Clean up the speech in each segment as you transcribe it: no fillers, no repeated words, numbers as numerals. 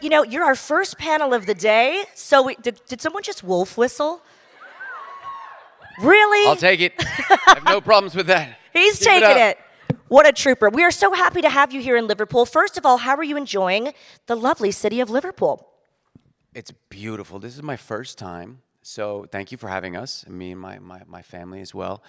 You know, you're our first panel of the day, so did someone just wolf whistle? Really? I'll take it. I have no problems with that. He's Keep taking up. it. What a trooper. We are so happy to have you here in Liverpool. First of all, how are you enjoying the lovely city of Liverpool? It's beautiful. This is my first time, so thank you for having us, and me and my family as well.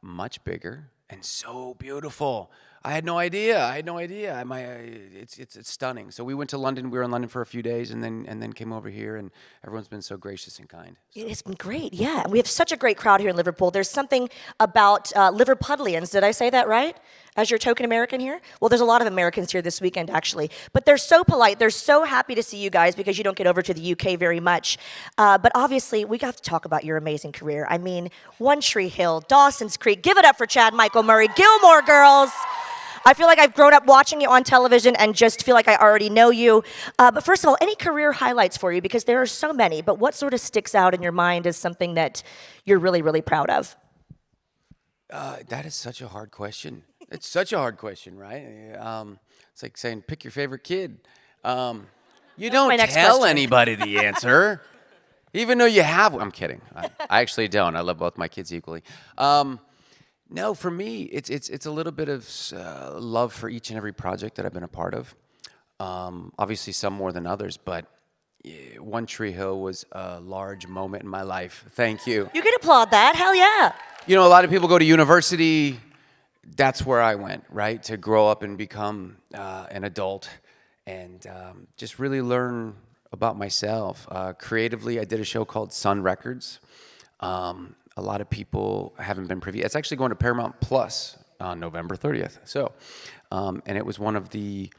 Much bigger and so beautiful. I had no idea. It's stunning. So we went to London. We were in London for a few days, and then came over here, and everyone's been so gracious and kind. So. It's been great, yeah. And we have such a great crowd here in Liverpool. There's something about Liverpudlians. Did I say that right? As your token American here? Well, there's a lot of Americans here this weekend, actually. But they're so polite. They're so happy to see you guys because you don't get over to the UK very much. But obviously, we got to talk about your amazing career. I mean, One Tree Hill, Dawson's Creek. Give it up for Chad Michael Murray, Gilmore Girls. I feel like I've grown up watching you on television and just feel like I already know you. But first of all, any career highlights for you? Because there are so many, but what sort of sticks out in your mind as something that you're really, really proud of? That is such a hard question. It's such a hard question, right? It's like saying, pick your favorite kid. You don't tell anybody the answer, even though you have one. I'm kidding. I actually don't. I love both my kids equally. No, for me, it's a little bit of love for each and every project that I've been a part of. Obviously, some more than others, but One Tree Hill was a large moment in my life. Thank you. You can applaud that. Hell yeah. You know, a lot of people go to university. That's where I went, right? To grow up and become an adult and just really learn about myself. Creatively, I did a show called Sun Records. A lot of people haven't been privy. It's actually going to Paramount Plus on November 30th. So, and it was one of the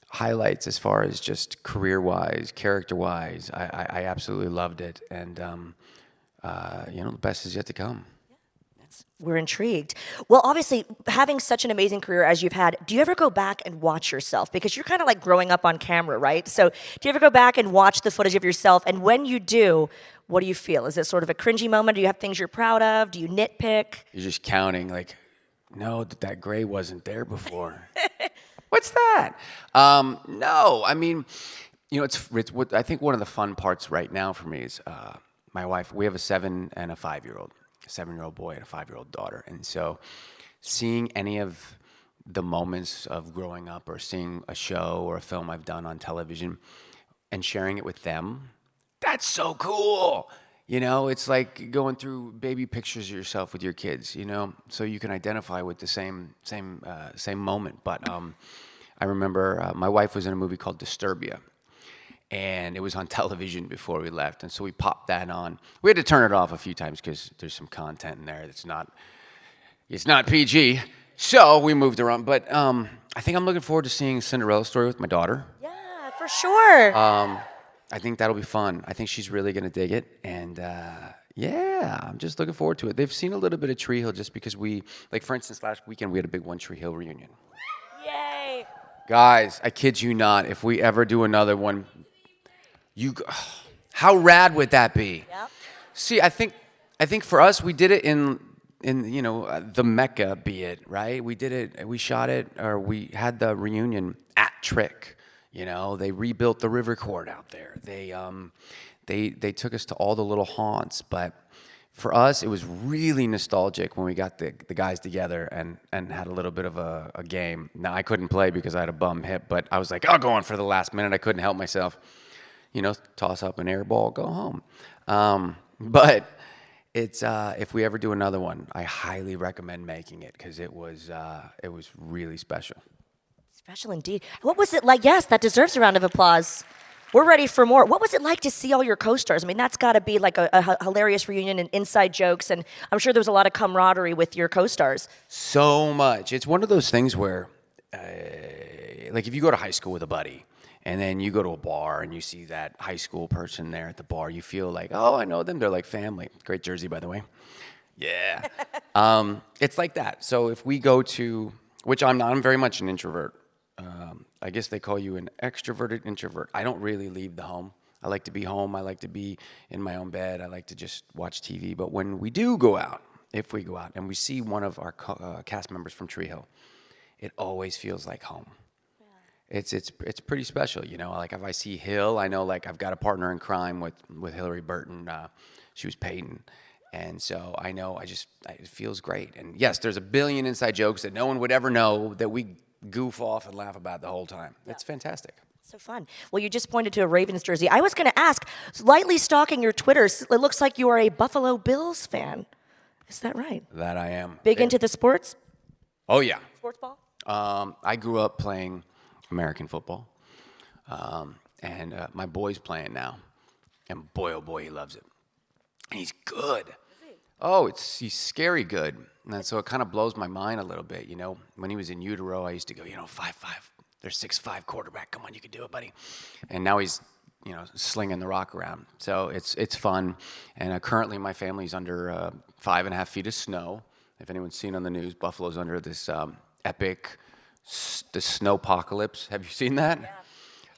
highlights as far as just career-wise, character-wise. I absolutely loved it. And, you know, the best is yet to come. We're intrigued. Well, obviously, having such an amazing career as you've had, do you ever go back and watch yourself? Because you're kind of like growing up on camera, right? So do you ever go back and watch the footage of yourself? And when you do, what do you feel? Is it sort of a cringy moment? Do you have things you're proud of? Do you nitpick? You're just counting like, no, that gray wasn't there before. What's that? No, I mean, you know, it's what I think one of the fun parts right now for me is my wife. We have a 7 and a 5-year-old. A 7-year-old boy and a 5-year-old daughter. And so seeing any of the moments of growing up or seeing a show or a film I've done on television and sharing it with them, that's so cool. You know, it's like going through baby pictures of yourself with your kids, you know, so you can identify with the same moment. But I remember my wife was in a movie called Disturbia. And it was on television before we left, and so we popped that on. We had to turn it off a few times because there's some content in there that's not PG. So we moved around. But I think I'm looking forward to seeing Cinderella Story with my daughter. Yeah, for sure. I think that'll be fun. I think she's really gonna dig it, and yeah, I'm just looking forward to it. They've seen a little bit of Tree Hill just because like for instance, last weekend we had a big One Tree Hill reunion. Yay! Guys, I kid you not. If we ever do another one. How rad would that be? Yep. See, I think for us, we did it in you know the Mecca, be it right. We shot it, or we had the reunion at Trick. You know, they rebuilt the river court out there. They took us to all the little haunts, but for us, it was really nostalgic when we got the guys together and had a little bit of a game. Now I couldn't play because I had a bum hip, but I was like, I'll go on for the last minute. I couldn't help myself. You know, toss up an air ball, go home. But it's if we ever do another one, I highly recommend making it because it was really special. Special indeed. What was it like? Yes, that deserves a round of applause. We're ready for more. What was it like to see all your co-stars? I mean, that's got to be like a hilarious reunion and inside jokes, and I'm sure there was a lot of camaraderie with your co-stars. So much. It's one of those things where, like if you go to high school with a buddy, and then you go to a bar and you see that high school person there at the bar, you feel like, oh, I know them. They're like family. Great jersey, by the way. Yeah. It's like that. So if we go to, which I'm not, I'm very much an introvert. I guess they call you an extroverted introvert. I don't really leave the home. I like to be home. I like to be in my own bed. I like to just watch TV. But when we do go out, if we go out and we see one of our cast members from Tree Hill, it always feels like home. it's pretty special, you know. Like if I see Hill, I know like I've got a partner in crime with Hillary Burton. She was Peyton, and so I know it feels great. And yes, there's a billion inside jokes that no one would ever know that we goof off and laugh about the whole time. It's fantastic. So fun. Well, you just pointed to a Ravens jersey. I was going to ask, lightly stalking your Twitter, it looks like you are a Buffalo Bills fan. Is that right? That I am. Big into the sports? Oh yeah. Sports ball? I grew up playing American football, and my boy's playing now, and boy, oh boy, he loves it. And he's good. Is he? Oh, he's scary good. And so it kind of blows my mind a little bit, you know. When he was in utero, I used to go, 5'5". They're 6'5" quarterback. Come on, you can do it, buddy. And now he's, slinging the rock around. So it's fun. And currently my family's under 5.5 feet of snow. If anyone's seen on the news, Buffalo's under this epic the snowpocalypse. Have you seen that?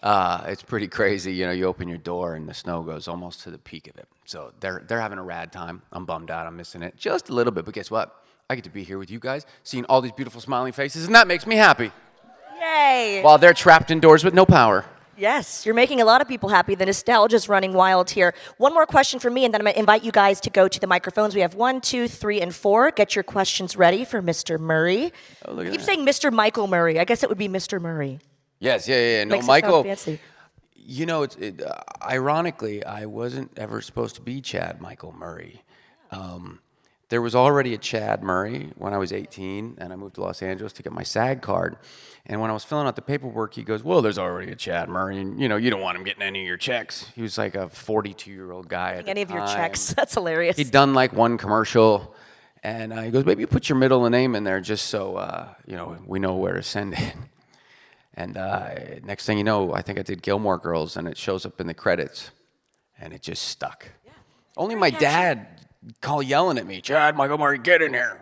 Yeah. It's pretty crazy. You open your door and the snow goes almost to the peak of it. So they're having a rad time. I'm bummed out. I'm missing it just a little bit. But guess what? I get to be here with you guys, seeing all these beautiful smiling faces, and that makes me happy. Yay! While they're trapped indoors with no power. Yes, you're making a lot of people happy. The nostalgia's running wild here. One more question for me, and then I'm going to invite you guys to go to the microphones. We have 1, 2, 3, and 4. Get your questions ready for Mr. Murray. Oh, look at I keep that. saying Mr. Michael Murray. I guess it would be Mr. Murray. Yes, yeah. No, Makes it Michael. sound fancy. Ironically, I wasn't ever supposed to be Chad Michael Murray. There was already a Chad Murray when I was 18, and I moved to Los Angeles to get my SAG card. And when I was filling out the paperwork, he goes, well, there's already a Chad Murray, and, you don't want him getting any of your checks. He was like a 42-year-old guy at the Any of your time. checks. That's hilarious. He'd done like one commercial, and he goes, maybe you put your middle name in there just so, we know where to send it. And next thing you know, I think I did Gilmore Girls, and it shows up in the credits, and it just stuck. Yeah. Only my dad yelling at me, Chad Michael Murray, get in here.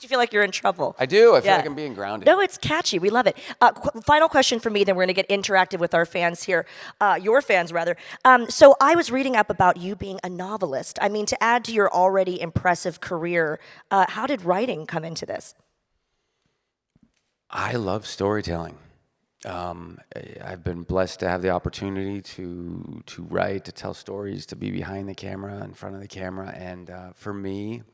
You feel like you're in trouble. I do. I feel like I'm being grounded. No, it's catchy. We love it. Final question for me, then we're going to get interactive with our fans here, your fans rather. So I was reading up about you being a novelist. I mean, to add to your already impressive career, how did writing come into this? I love storytelling. I've been blessed to have the opportunity to write, to tell stories, to be behind the camera, in front of the camera. And for me,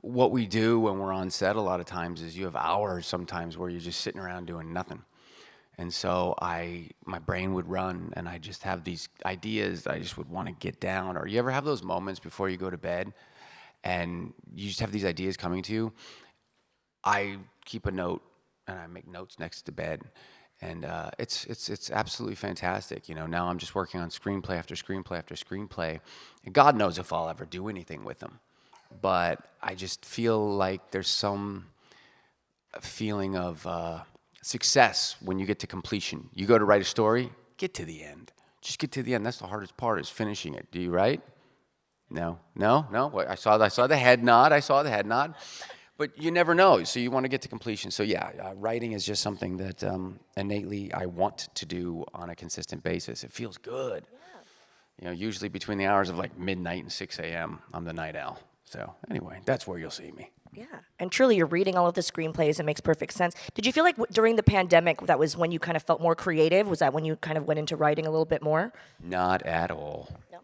what we do when we're on set a lot of times is you have hours sometimes where you're just sitting around doing nothing. And so my brain would run, and I just have these ideas that I just would want to get down. Or you ever have those moments before you go to bed and you just have these ideas coming to you? I keep a note, and I make notes next to bed. And it's absolutely fantastic. Now I'm just working on screenplay after screenplay after screenplay. And God knows if I'll ever do anything with them. But I just feel like there's some feeling of success when you get to completion. You go to write a story, get to the end. Just get to the end. That's the hardest part, is finishing it. Do you write? No. I saw the head nod. But you never know, so you want to get to completion. So writing is just something that innately I want to do on a consistent basis. It feels good. Yeah. Usually between the hours of like midnight and 6 a.m., I'm the night owl. So anyway, that's where you'll see me. Yeah, and truly you're reading all of the screenplays. It makes perfect sense. Did you feel like during the pandemic that was when you kind of felt more creative? Was that when you kind of went into writing a little bit more? Not at all. No.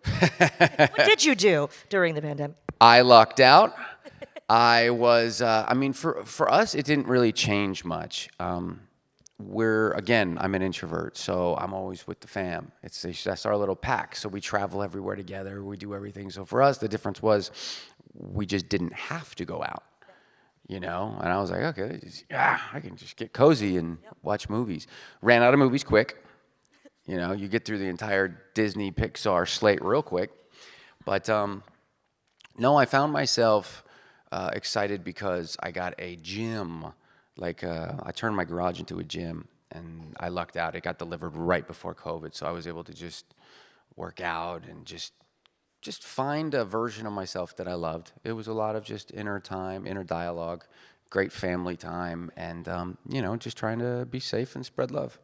What did you do during the pandemic? I lucked out. I was, for us, it didn't really change much. I'm an introvert, so I'm always with the fam. That's our little pack. So we travel everywhere together. We do everything. So for us, the difference was we just didn't have to go out, And I was like, okay, I can just get cozy and watch movies. Ran out of movies quick. You get through the entire Disney Pixar slate real quick. But no, I found myself excited because I got a gym. I turned my garage into a gym, and I lucked out. It got delivered right before COVID, so I was able to just work out and just find a version of myself that I loved. It was a lot of just inner time, inner dialogue, great family time, and just trying to be safe and spread love.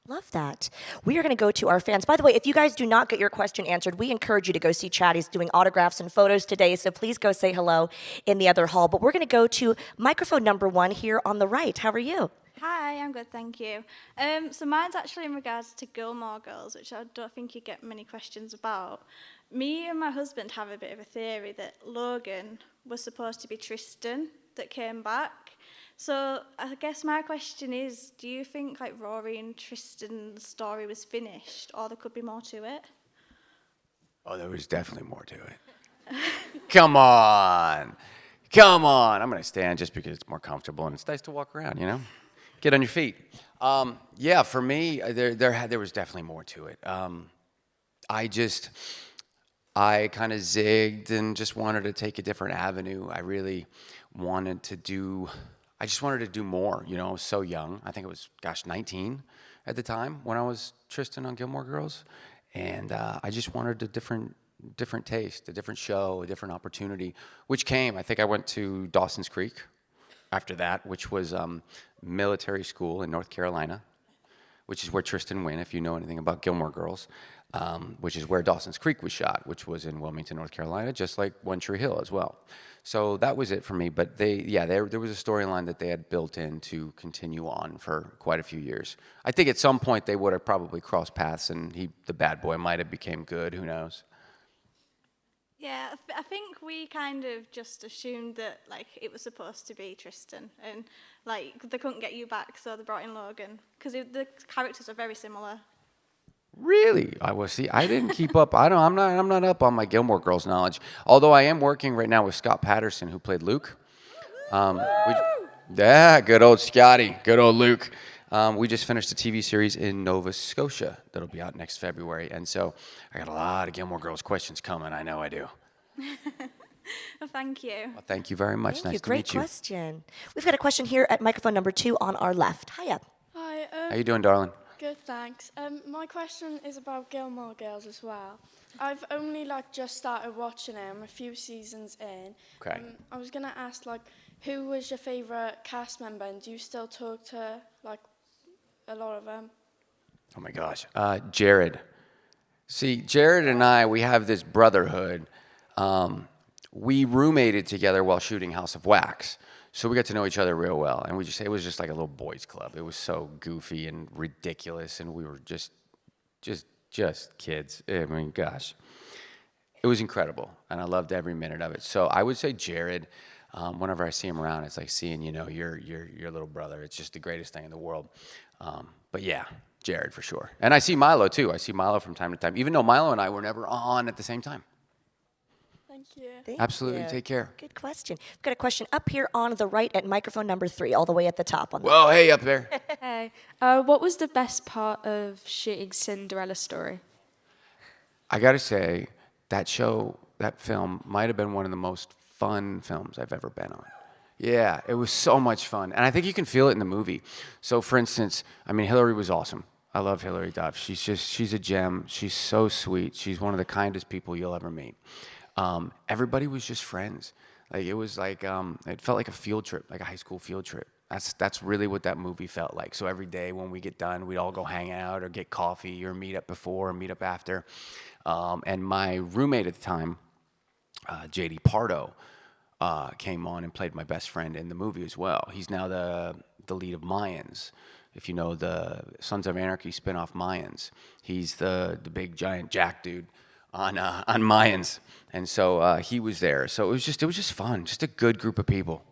Love that. We are going to go to our fans. By the way, if you guys do not get your question answered, we encourage you to go see Chad. He's doing autographs and photos today, so please go say hello in the other hall. But we're going to go to microphone number 1 here on the right. How are you? Hi, I'm good, thank you. So mine's actually in regards to Gilmore Girls, which I don't think you get many questions about. Me and my husband have a bit of a theory that Logan was supposed to be Tristan that came back. So I guess my question is, do you think like Rory and Tristan's story was finished, or there could be more to it? Oh, there was definitely more to it. Come on. Come on. I'm going to stand just because it's more comfortable and it's nice to walk around, you know? Get on your feet. Yeah, for me, there was definitely more to it. I kind of zigged and just wanted to take a different avenue. I just wanted to do more, you know. I was so young. I think it was, 19 at the time when I was Tristan on Gilmore Girls. And I just wanted a different taste, a different show, a different opportunity, which came. I think I went to Dawson's Creek after that, which was military school in North Carolina, which is where Tristan went, if you know anything about Gilmore Girls, which is where Dawson's Creek was shot, which was in Wilmington, North Carolina, just like One Tree Hill as well. So that was it for me. But there was a storyline that they had built in to continue on for quite a few years. I think at some point they would have probably crossed paths, and the bad boy might have became good. Who knows? Yeah, I think we kind of just assumed that like it was supposed to be Tristan, and like they couldn't get you back, so they brought in Logan because the characters are very similar. Really? I didn't keep up. I'm not up on my Gilmore Girls knowledge. Although I am working right now with Scott Patterson, who played Luke. Good old Scotty, good old Luke. We just finished a TV series in Nova Scotia that'll be out next February, and so I got a lot of Gilmore Girls questions coming. I know I do. Well, thank you. Well, thank you very much. Thank Nice you. to Great meet you. question. We've got a question here at microphone number 2 on our left. Hiya. Hi, How you doing, darling? good, thanks. My question is about Gilmore Girls as well. I've only just started watching it. I'm a few seasons in. Okay. I was gonna ask who was your favorite cast member, and do you still talk to a lot of them? Oh my gosh, Jared. See, Jared and I, we have this brotherhood. We roommated together while shooting House of Wax. So we got to know each other real well, and it was just like a little boys club. It was so goofy and ridiculous, and we were just kids. I mean, gosh, it was incredible, and I loved every minute of it. So I would say Jared. Whenever I see him around, it's like seeing your little brother. It's just the greatest thing in the world. But yeah, Jared for sure. And I see Milo too. I see Milo from time to time, even though Milo and I were never on at the same time. Thank you. Thank Absolutely. you. Take care. Good question. We've got a question up here on the right at microphone number 3, all the way at the top. Whoa, hey, up there. Hey, what was the best part of shooting Cinderella Story? I got to say, that film might have been one of the most fun films I've ever been on. Yeah, it was so much fun. And I think you can feel it in the movie. So, for instance, I mean, Hillary was awesome. I love Hillary Duff. She's a gem. She's so sweet. She's one of the kindest people you'll ever meet. Everybody was just friends. Like, it was like, it felt like a field trip, like a high school field trip. That's really what that movie felt like. So every day when we get done, we'd all go hang out or get coffee or meet up before or meet up after. And my roommate at the time, J.D. Pardo, came on and played my best friend in the movie as well. He's now the lead of Mayans. If you know the Sons of Anarchy spinoff Mayans, he's the big giant Jack dude on Mayans, and so he was there. So it was just fun, just a good group of people.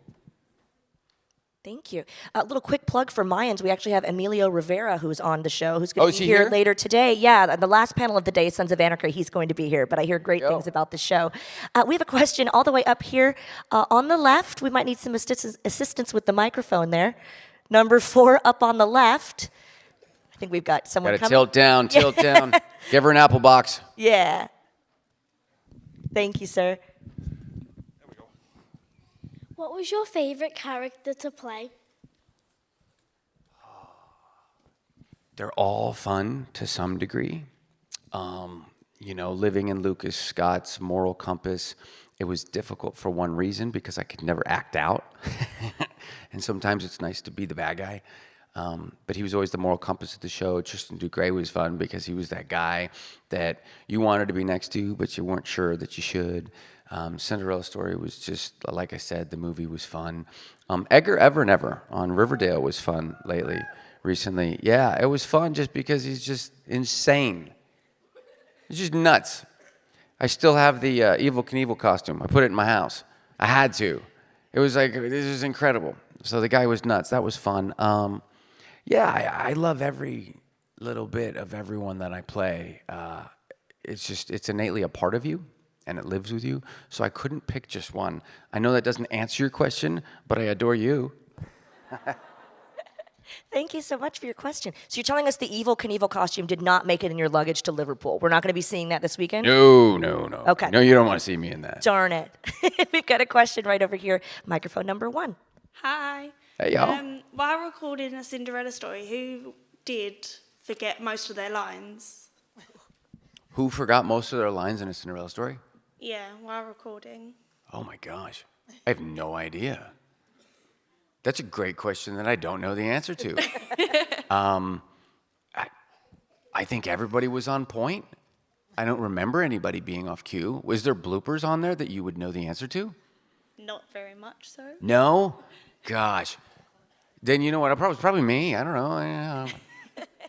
Thank you. A little quick plug for Mayans. We actually have Emilio Rivera, who's on the show, who's going to be here later today. Yeah, the last panel of the day, Sons of Anarchy, he's going to be here, but I hear great things about the show. We have a question all the way up here on the left. We might need some assistance with the microphone there. Number 4 up on the left. I think we've got someone Got to coming. tilt down. Give her an apple box. Yeah. Thank you, sir. What was your favorite character to play? They're all fun to some degree. Living in Lucas Scott's moral compass, it was difficult for one reason, because I could never act out. And sometimes it's nice to be the bad guy. But he was always the moral compass of the show. Tristan Ducray was fun because he was that guy that you wanted to be next to, but you weren't sure that you should. Cinderella Story was just, like I said, the movie was fun. Edgar Ever Never on Riverdale was fun recently. Yeah, it was fun just because he's just insane. He's just nuts. I still have the Evel Knievel costume. I put it in my house. I had to. It was like, this is incredible. So the guy was nuts. That was fun. Yeah, I love every little bit of everyone that I play. It's innately a part of you, and it lives with you. So I couldn't pick just one. I know that doesn't answer your question, but I adore you. Thank you so much for your question. So you're telling us the Evel Knievel costume did not make it in your luggage to Liverpool. We're not going to be seeing that this weekend? No. Okay. No, you don't want to see me in that. Darn it. We've got a question right over here. Microphone number 1. Hi. Hey, y'all. While recording a Cinderella Story, who did forget most of their lines? Who forgot most of their lines in a Cinderella Story? Yeah, while recording. Oh my gosh. I have no idea. That's a great question that I don't know the answer to. I think everybody was on point. I don't remember anybody being off cue. Was there bloopers on there that you would know the answer to? Not very much so. No? Gosh. Then you know what? Probably me. I don't know.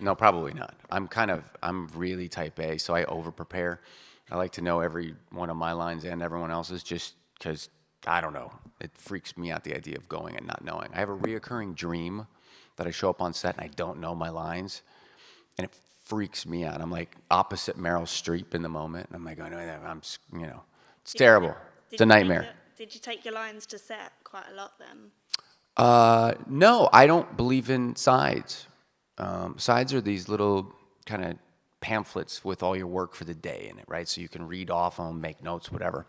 No, probably not. I'm really type A, so I over-prepare. I like to know every one of my lines and everyone else's just because, I don't know. It freaks me out, the idea of going and not knowing. I have a reoccurring dream that I show up on set and I don't know my lines, and it freaks me out. I'm like opposite Meryl Streep in the moment. I'm like, it's terrible. It's a nightmare. Did you take your lines to set quite a lot then? No, I don't believe in sides. Sides are these little kind of pamphlets with all your work for the day in it, right? So you can read off them, make notes, whatever.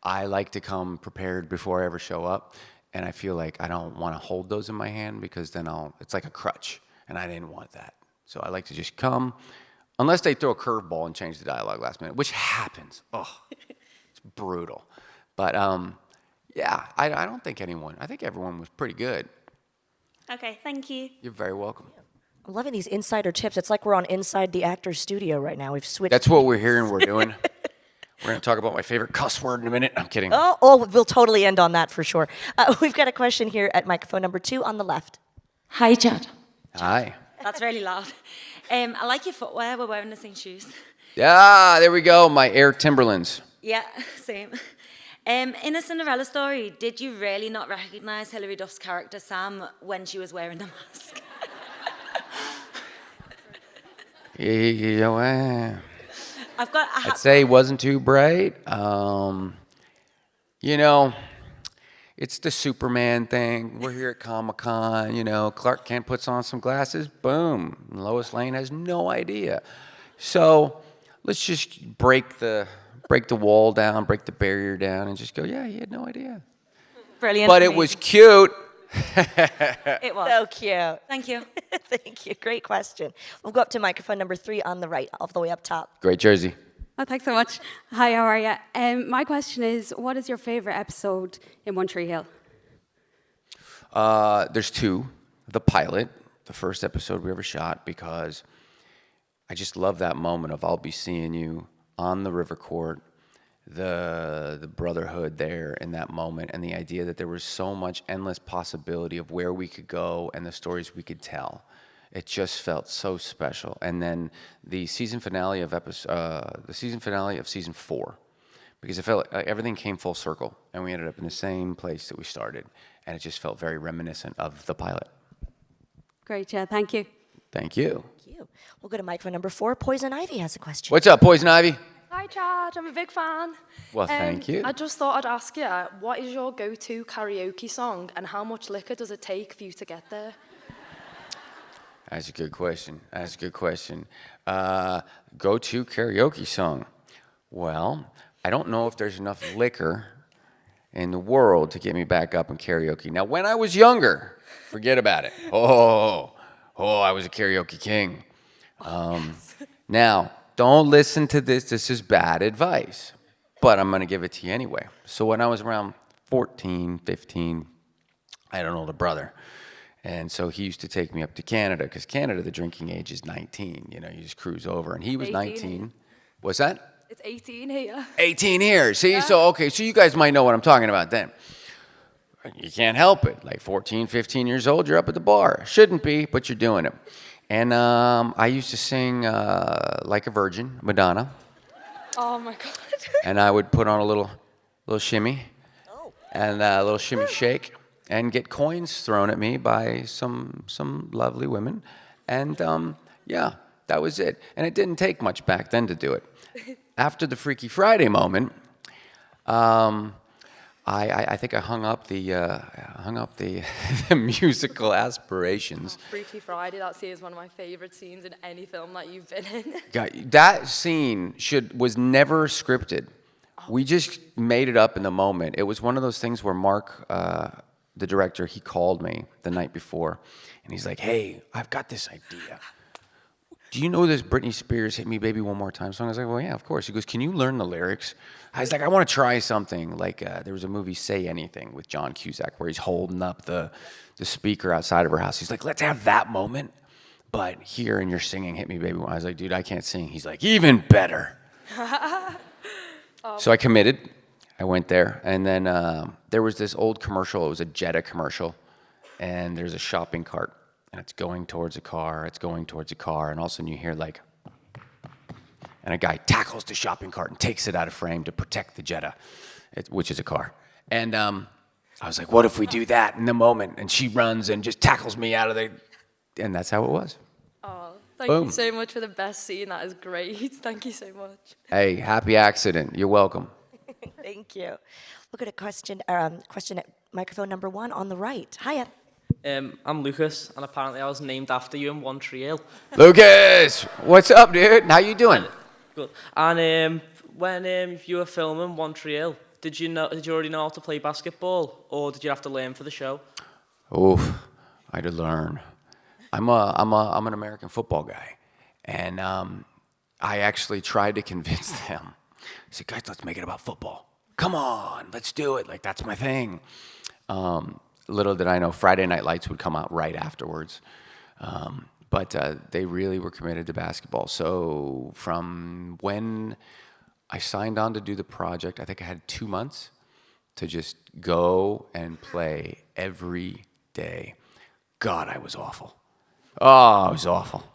I like to come prepared before I ever show up, and I feel like I don't want to hold those in my hand because then it's like a crutch, and I didn't want that. So I like to just come, unless they throw a curveball and change the dialogue last minute, which happens. Oh, it's brutal. But yeah, I don't think I think everyone was pretty good. Okay, thank you. You're very welcome. I'm loving these insider tips. It's like we're on Inside the Actors Studio right now. We've switched. That's what we're hearing we're doing. We're going to talk about my favorite cuss word in a minute. I'm kidding. Oh, we'll totally end on that for sure. We've got a question here at microphone number 2 on the left. Hi, Chad. Hi. That's really loud. I like your footwear. We're wearing the same shoes. Yeah, there we go. My Air Timberlands. Yeah, same. In a Cinderella Story, did you really not recognise Hilary Duff's character Sam when she was wearing the mask? I'd say he wasn't too bright. It's the Superman thing. We're here at Comic-Con. Clark Kent puts on some glasses. Boom. Lois Lane has no idea. So let's just break the wall down, break the barrier down, and just go, yeah, he had no idea. Brilliant. But it was cute. It was. So cute. Thank you. Thank you. Great question. We'll go up to microphone number 3 on the right, all the way up top. Great jersey. Oh, thanks so much. Hi, how are you? My question is, what is your favorite episode in One Tree Hill? There's 2. The pilot, the first episode we ever shot, because I just love that moment of I'll be seeing you on the river court, the brotherhood there in that moment, and the idea that there was so much endless possibility of where we could go and the stories we could tell. It just felt so special. And then the season finale of season 4, because it felt like everything came full circle, and we ended up in the same place that we started, and it just felt very reminiscent of the pilot. Great, yeah, thank you. Thank you. Thank you. We'll go to microphone number 4. Poison Ivy has a question. What's up, Poison Ivy? Hi, Chad. I'm a big fan. Well, thank you. I just thought I'd ask you, what is your go-to karaoke song, and how much liquor does it take for you to get there? That's a good question. Go-to karaoke song. Well, I don't know if there's enough liquor in the world to get me back up in karaoke. Now, when I was younger, forget about it. Oh, I was a karaoke king. Now, don't listen to this. This is bad advice, but I'm going to give it to you anyway. So when I was around 14, 15, I had an older brother. And so he used to take me up to Canada, because Canada, the drinking age is 19. You just cruise over. And he was 19. What's that? It's 18 here. 18 here. See, so you guys might know what I'm talking about then. You can't help it. Like 14, 15 years old, you're up at the bar. Shouldn't be, but you're doing it. And I used to sing Like a Virgin, Madonna. Oh my God. And I would put on a little shimmy and a little shimmy shake and get coins thrown at me by some lovely women. And yeah, that was it. And it didn't take much back then to do it. After the Freaky Friday moment, I think I hung up the musical aspirations. Freaky Friday, that scene is one of my favorite scenes in any film that you've been in. God, that scene was never scripted. We just made it up in the moment. It was one of those things where Mark, the director, he called me the night before, and he's like, "Hey, I've got this idea. Do you know this Britney Spears Hit Me Baby One More Time song?" I was like, "Well, yeah, of course." He goes, "Can you learn the lyrics?" I was like, "I want to try something." Like there was a movie, Say Anything, with John Cusack, where he's holding up the speaker outside of her house. He's like, "Let's have that moment, but here and you're singing Hit Me Baby." I was like, "Dude, I can't sing." He's like, "Even better." So I committed. I went there, and then there was this old commercial. It was a Jetta commercial, and there's a shopping cart. And it's going towards a car, and all of a sudden you hear like, and a guy tackles the shopping cart and takes it out of frame to protect the Jetta, which is a car. And I was like, what if we do that in the moment? And she runs and just tackles me out of the, and that's how it was. Oh, thank you so much for the best scene. That is great. Thank you so much. Hey, happy accident. You're welcome. Thank you. Look at a question at microphone number 1 on the right. Hiya. I'm Lucas, and apparently I was named after you in Montreal. Lucas, what's up, dude? How you doing? Good. And when you were filming Montreal, did you already know how to play basketball, or did you have to learn for the show? Oof, I had to learn. I'm an American football guy, and I actually tried to convince them. I said, "Guys, let's make it about football. Come on, let's do it. Like that's my thing." Little did I know, Friday Night Lights would come out right afterwards. But they really were committed to basketball. So from when I signed on to do the project, I think I had 2 months to just go and play every day. God, I was awful. Oh, it was awful.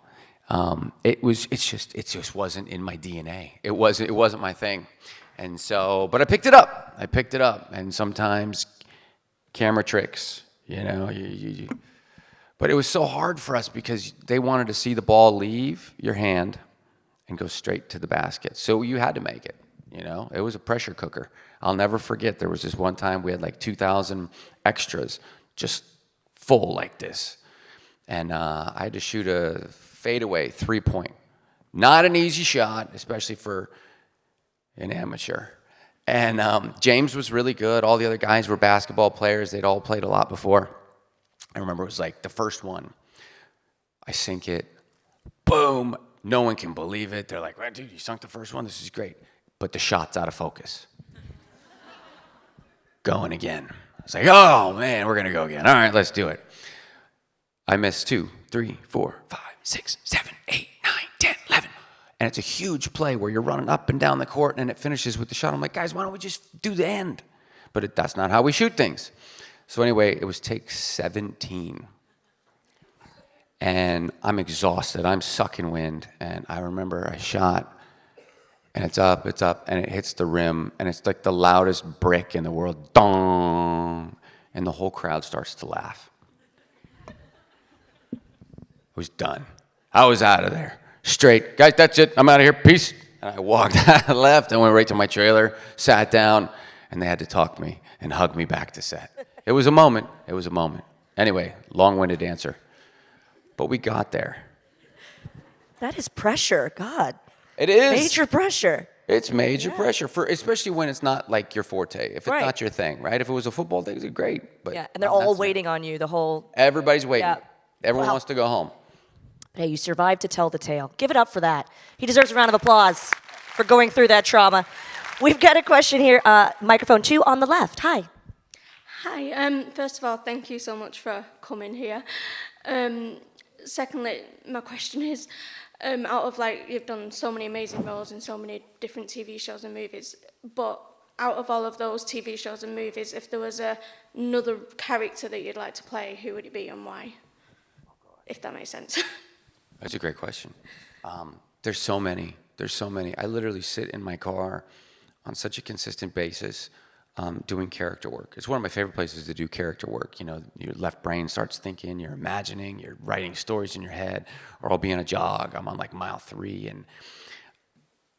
It just wasn't in my DNA. It wasn't my thing. And so, but I picked it up. And sometimes camera tricks, you know, but it was so hard for us because they wanted to see the ball leave your hand and go straight to the basket. So you had to make it, you know. It was a pressure cooker. I'll never forget, there was this one time we had like 2,000 extras just full like this. And I had to shoot a fadeaway 3-point. Not an easy shot, especially for an amateur. And James was really good. All the other guys were basketball players. They'd all played a lot before. I remember it was like the first one. I sink it. Boom. No one can believe it. They're like, "Well, dude, you sunk the first one. This is great." But the shot's out of focus. Going again. I was like, "Oh, man, we're going to go again. All right, let's do it." I missed 2, 3, 4, 5, 6, 7, 8, 9, 10, 11. And it's a huge play where you're running up and down the court and it finishes with the shot. I'm like, "Guys, why don't we just do the end?" But that's not how we shoot things. So anyway, it was take 17. And I'm exhausted. I'm sucking wind. And I remember I shot, and it's up, and it hits the rim. And it's like the loudest brick in the world. Dong! And the whole crowd starts to laugh. I was done. I was out of there. Straight, "Guys, that's it. I'm out of here. Peace." And I walked out, left, and went right to my trailer, sat down, and they had to talk me and hug me back to set. It was a moment. Anyway, long-winded answer. But we got there. That is pressure. God. It is. Major pressure. It's major pressure, especially when it's not like your forte. If it's not your thing, right? If it was a football thing, it's great. But yeah, and they're all waiting on you the whole... Everybody's waiting. Yeah. Everyone wants to go home. Hey, you survived to tell the tale. Give it up for that. He deserves a round of applause for going through that trauma. We've got a question here. Microphone 2 on the left. Hi. Hi. First of all, thank you so much for coming here. Secondly, my question is, out of like, you've done so many amazing roles in so many different TV shows and movies, but out of all of those TV shows and movies, if there was another character that you'd like to play, who would it be and why? If that makes sense. That's a great question. There's so many. There's so many. I literally sit in my car on such a consistent basis doing character work. It's one of my favorite places to do character work. You know, your left brain starts thinking, you're imagining, you're writing stories in your head, or I'll be on a jog. I'm on like mile 3, and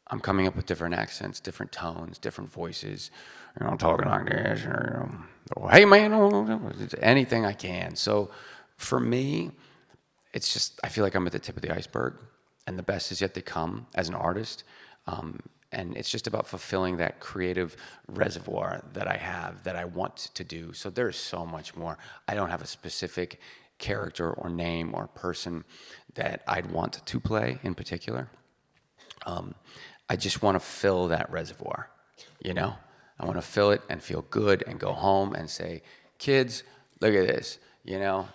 I'm coming up with different accents, different tones, different voices. You know, I'm talking like this, or, hey man, anything I can. So for me, it's just, I feel like I'm at the tip of the iceberg, and the best is yet to come as an artist. And it's just about fulfilling that creative reservoir that I have, that I want to do. So there's so much more. I don't have a specific character or name or person that I'd want to play in particular. I just want to fill that reservoir, you know? I want to fill it and feel good and go home and say, kids, look at this, you know?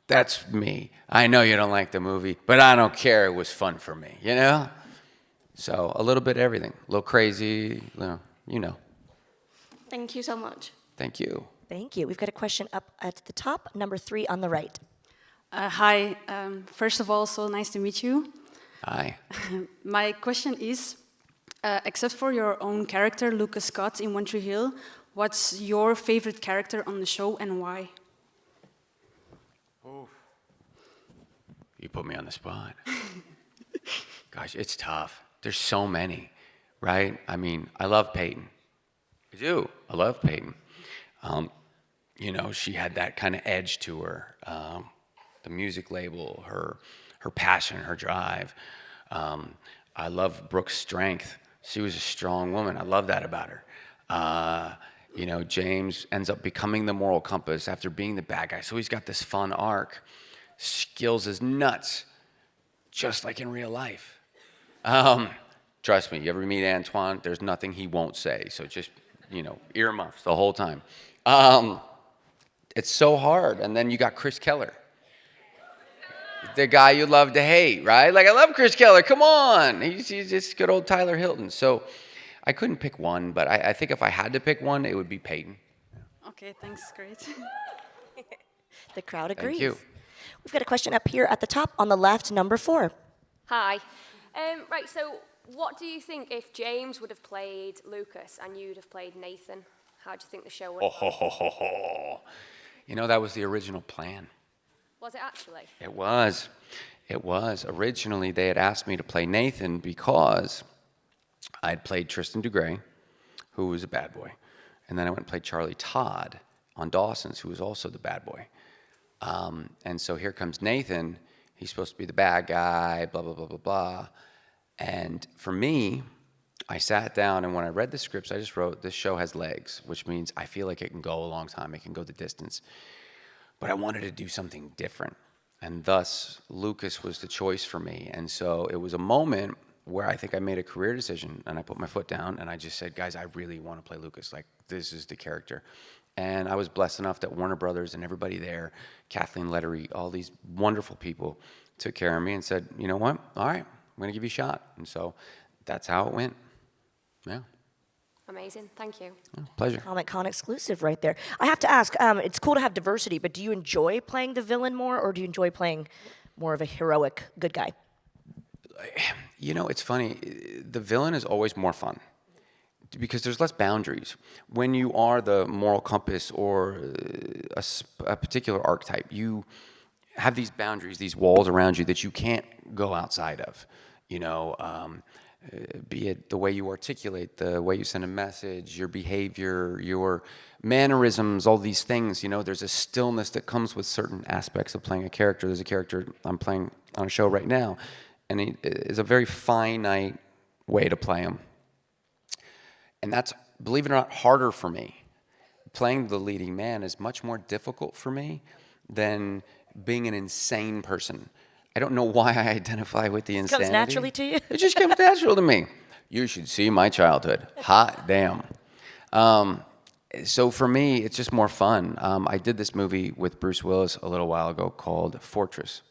That's me. I know you don't like the movie, but I don't care. It was fun for me, you know? So a little bit of everything. A little crazy, you know. Thank you so much. Thank you. Thank you. We've got a question up at the top, number 3 on the right. Hi. First of all, so nice to meet you. Hi. My question is, except for your own character, Lucas Scott in One Tree Hill, what's your favorite character on the show and why? Oof. You put me on the spot. Gosh, it's tough. There's so many, right? I mean, I love Peyton. I do. I love Peyton. You know, she had that kind of edge to her. The music label, her passion, her drive. I love Brooke's strength. She was a strong woman. I love that about her. You know, James ends up becoming the moral compass after being the bad guy. So he's got this fun arc. Skills is nuts, just like in real life. Trust me, you ever meet Antoine, there's nothing he won't say. So just, you know, earmuffs the whole time. It's so hard. And then you got Chris Keller, the guy you love to hate, right? Like, I love Chris Keller. Come on. He's just good old Tyler Hilton. So I couldn't pick one, but I think if I had to pick one, it would be Peyton. Okay, thanks. Great. The crowd agrees. Thank you. We've got a question up here at the top on the left, number 4. Hi. Right, so what do you think if James would have played Lucas and you'd have played Nathan? How do you think the show would have gone? You know, that was the original plan. Was it actually? It was. It was. Originally, they had asked me to play Nathan because I'd played Tristan DeGray, who was a bad boy. And then I went and played Charlie Todd on Dawson's, who was also the bad boy. And so here comes Nathan. He's supposed to be the bad guy, blah, blah, blah, blah, blah. And for me, I sat down, and when I read the scripts, I just wrote, this show has legs, which means I feel like it can go a long time. It can go the distance. But I wanted to do something different. And thus, Lucas was the choice for me. And so it was a moment where I think I made a career decision, and I put my foot down, and I just said, guys, I really want to play Lucas. Like, this is the character. And I was blessed enough that Warner Brothers and everybody there, Kathleen Lettery, all these wonderful people took care of me and said, you know what? All right, I'm going to give you a shot. And so that's how it went. Yeah. Amazing. Thank you. Oh, pleasure. Comic Con exclusive right there. I have to ask, it's cool to have diversity, but do you enjoy playing the villain more, or do you enjoy playing more of a heroic good guy? You know, it's funny. The villain is always more fun because there's less boundaries. When you are the moral compass or a particular archetype, you have these boundaries, these walls around you that you can't go outside of. You know, be it the way you articulate, the way you send a message, your behavior, your mannerisms, all these things. You know, there's a stillness that comes with certain aspects of playing a character. There's a character I'm playing on a show right now, and it is a very finite way to play him. And that's, believe it or not, harder for me. Playing the leading man is much more difficult for me than being an insane person. I don't know why I identify with the insanity. It comes naturally to you? It just comes natural to me. You should see my childhood. Hot damn. So for me, it's just more fun. I did this movie with Bruce Willis a little while ago called Fortress.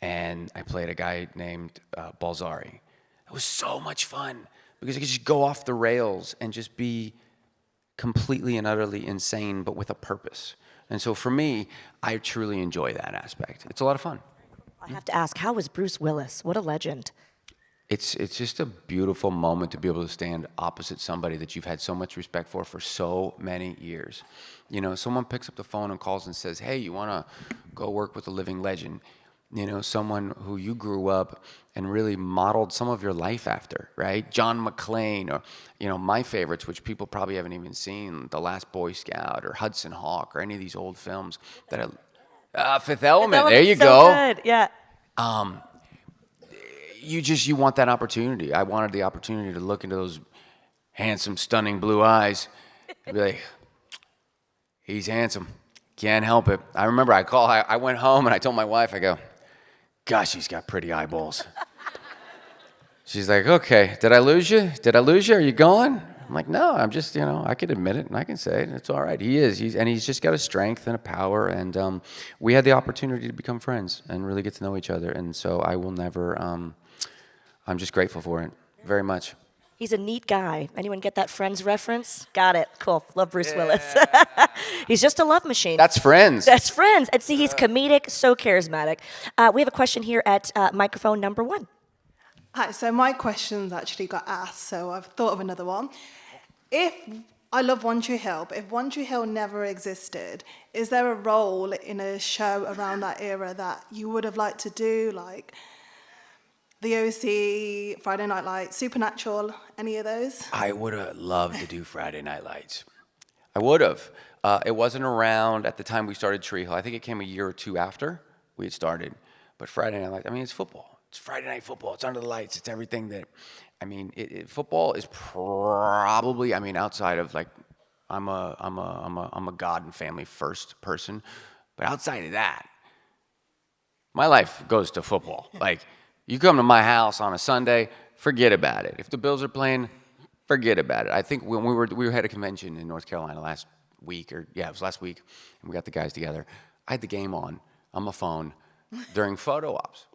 and I played a guy named Balzari. It was so much fun because I could just go off the rails and just be completely and utterly insane, but with a purpose. And so for me, I truly enjoy that aspect. It's a lot of fun. I have to ask, how was Bruce Willis? What a legend. It's just a beautiful moment to be able to stand opposite somebody that you've had so much respect for so many years. You know, someone picks up the phone and calls and says, hey, you want to go work with a living legend? You know, someone who you grew up and really modeled some of your life after, right? John McClane, or, you know, my favorites, which people probably haven't even seen, The Last Boy Scout or Hudson Hawk or any of these old films that I... Fifth Element, there you so go. Good. Yeah. You want that opportunity. I wanted the opportunity to look into those handsome, stunning blue eyes and be like, he's handsome. Can't help it. I remember I went home and I told my wife, I go, gosh, he's got pretty eyeballs. She's like, okay, did I lose you? Are you going? I'm like, no, I'm just, you know, I can admit it and I can say it. It's all right. He is. He's just got a strength and a power. And we had the opportunity to become friends and really get to know each other. And so I will never, I'm just grateful for it very much. He's a neat guy. Anyone get that Friends reference? Got it. Cool. Love Bruce Willis. He's just a love machine. That's Friends. That's Friends. And see, he's comedic, so charismatic. We have a question here at microphone number 1. Hi, so my question's actually got asked, so I've thought of another one. I love One Tree Hill, but if One Tree Hill never existed, is there a role in a show around that era that you would have liked to do, like The OC, Friday Night Lights, Supernatural, any of those? I would have loved to do Friday Night Lights. I would have. It wasn't around at the time we started Tree Hill. I think it came a year or two after we had started. But Friday Night Lights, I mean, it's football. It's Friday night football. It's under the lights. It's everything that, I mean, football is probably, I mean, outside of like, I'm a God and family first person, but outside of that, my life goes to football. Like, you come to my house on a Sunday, forget about it. If the Bills are playing, forget about it. I think when we were at a convention in North Carolina last week, it was last week, and we got the guys together. I had the game on my phone during photo ops.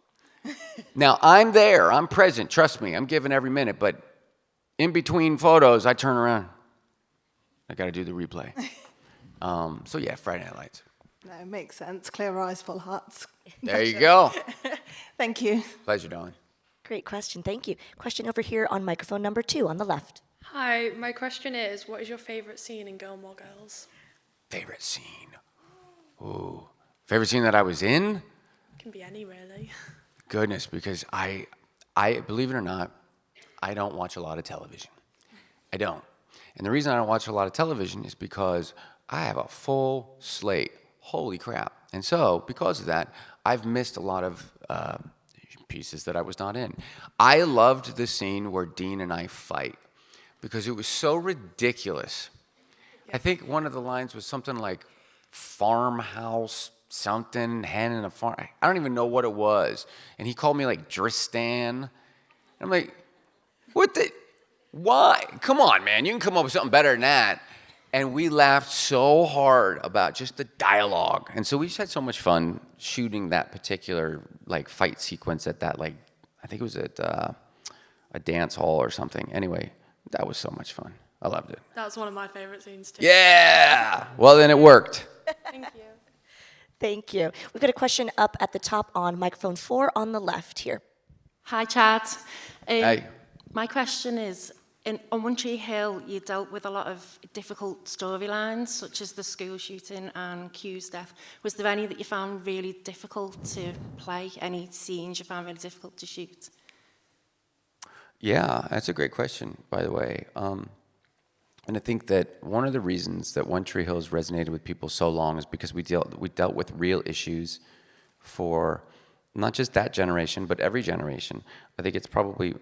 Now, I'm there, I'm present, trust me, I'm giving every minute, but in between photos, I turn around. I got to do the replay. So yeah, Friday Night Lights. No, makes sense. Clear eyes, full hearts. There you go. Thank you. Pleasure, darling. Great question. Thank you. Question over here on microphone number 2 on the left. Hi, my question is, what is your favorite scene in Gilmore Girls? Favorite scene? Ooh. Favorite scene that I was in? Can be any, really. Goodness, because I believe it or not, I don't watch a lot of television. I don't. And the reason I don't watch a lot of television is because I have a full slate. Holy crap. And so, because of that, I've missed a lot of pieces that I was not in. I loved the scene where Dean and I fight because it was so ridiculous. I think one of the lines was something like, farmhouse something, hen in a farm. I don't even know what it was. And he called me like Dristan. I'm like, what the? Why? Come on, man. You can come up with something better than that. And we laughed so hard about just the dialogue. And so we just had so much fun shooting that particular like fight sequence at that, like, I think it was at a dance hall or something. Anyway, that was so much fun. I loved it. That was one of my favorite scenes too. Yeah. Well, then it worked. Thank you. Thank you. We've got a question up at the top on microphone 4 on the left here. Hi, Chad. Hey. My question is, on One Tree Hill, you dealt with a lot of difficult storylines, such as the school shooting and Q's death. Was there any that you found really difficult to play? Any scenes you found really difficult to shoot? Yeah, that's a great question, by the way. And I think that one of the reasons that One Tree Hill has resonated with people so long is because we dealt with real issues for not just that generation, but every generation. I think it's probably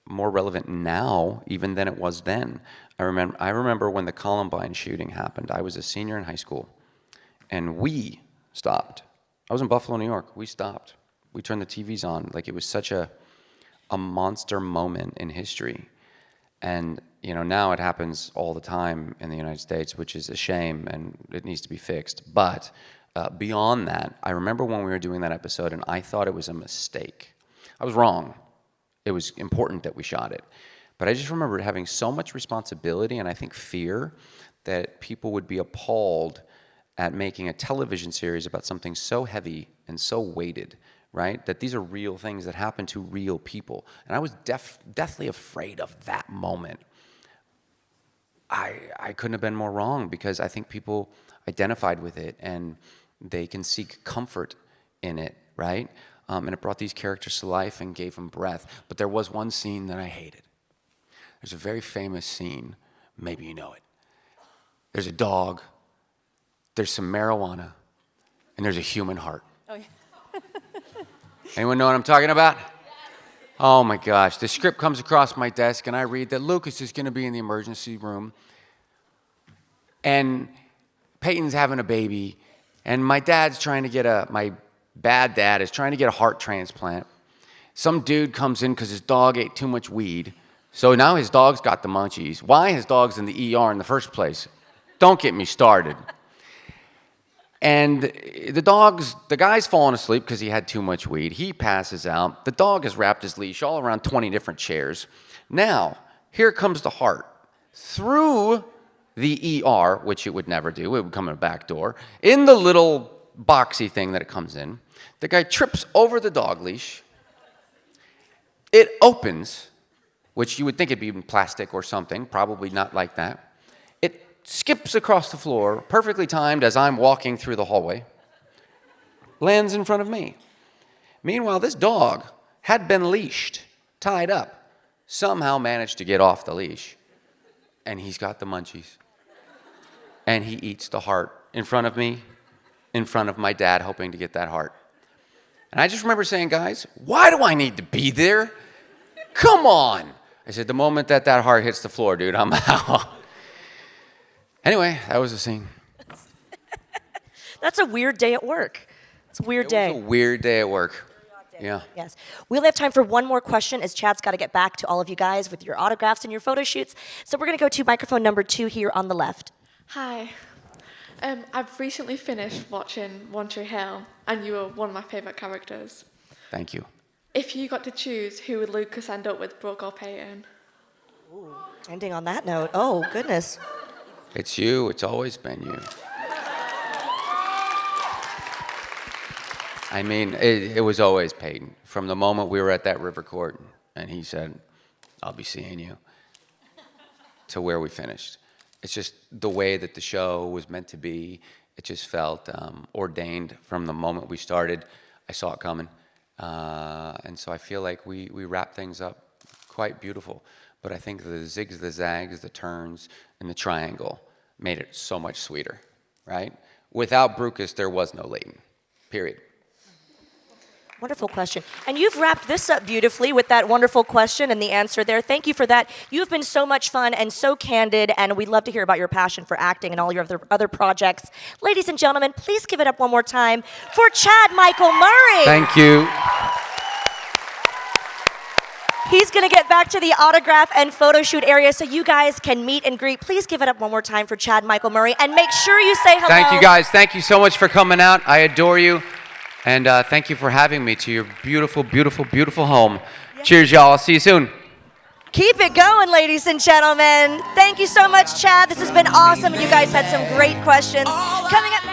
more relevant now even than it was then. I remember when the Columbine shooting happened. I was a senior in high school, and we stopped. I was in Buffalo, New York. We stopped. We turned the TVs on. Like, it was such a monster moment in history. And, you know, now it happens all the time in the United States, which is a shame, and it needs to be fixed. But Beyond that, I remember when we were doing that episode, and I thought it was a mistake. I was wrong. It was important that we shot it. But I just remember having so much responsibility and I think fear that people would be appalled at making a television series about something so heavy and so weighted, right? That these are real things that happen to real people. And I was deathly afraid of that moment. I couldn't have been more wrong because I think people identified with it and they can seek comfort in it, right? And it brought these characters to life and gave them breath. But there was one scene that I hated. There's a very famous scene, maybe you know it. There's a dog, there's some marijuana, and there's a human heart. Oh, yeah. Anyone know what I'm talking about? Oh my gosh, the script comes across my desk and I read that Lucas is gonna be in the emergency room and Peyton's having a baby and my bad dad is trying to get a heart transplant. Some dude comes in because his dog ate too much weed. So now his dog's got the munchies. Why his dog's in the ER in the first place? Don't get me started. And the guy's falling asleep because he had too much weed. He passes out. The dog has wrapped his leash all around 20 different chairs. Now, here comes the heart. Through the ER, which it would never do, it would come in a back door, in the little boxy thing that it comes in, the guy trips over the dog leash. It opens, which you would think it'd be in plastic or something, probably not like that. It skips across the floor, perfectly timed as I'm walking through the hallway, lands in front of me. Meanwhile, this dog had been leashed, tied up, somehow managed to get off the leash, and he's got the munchies. And he eats the heart in front of me, in front of my dad, hoping to get that heart. And I just remember saying, guys, why do I need to be there? Come on. I said, the moment that heart hits the floor, dude, I'm out. Anyway, that was the scene. That's a weird day at work. It's a weird day. It was a weird day at work. Yeah. Yes. We only have time for one more question as Chad's got to get back to all of you guys with your autographs and your photo shoots. So we're going to go to microphone number 2 here on the left. Hi. I've recently finished watching One Tree Hill, and you were one of my favourite characters. Thank you. If you got to choose, who would Lucas end up with, Brooke or Peyton? Ooh, ending on that note. Oh, goodness. It's you. It's always been you. I mean, it was always Peyton. From the moment we were at that river court, and he said, I'll be seeing you, to where we finished. It's just the way that the show was meant to be. It just felt ordained from the moment we started. I saw it coming. And so I feel like we wrapped things up quite beautiful. But I think the zigs, the zags, the turns, and the triangle made it so much sweeter, right? Without Brucus, there was no Leighton, period. Wonderful question. And you've wrapped this up beautifully with that wonderful question and the answer there. Thank you for that. You've been so much fun and so candid, and we'd love to hear about your passion for acting and all your other projects. Ladies and gentlemen, please give it up one more time for Chad Michael Murray. Thank you. He's going to get back to the autograph and photo shoot area so you guys can meet and greet. Please give it up one more time for Chad Michael Murray, and make sure you say hello. Thank you, guys. Thank you so much for coming out. I adore you. And thank you for having me to your beautiful, beautiful, beautiful home. Yes. Cheers, y'all. I'll see you soon. Keep it going, ladies and gentlemen. Thank you so much, Chad. This has been awesome, and you guys had some great questions. Coming up next.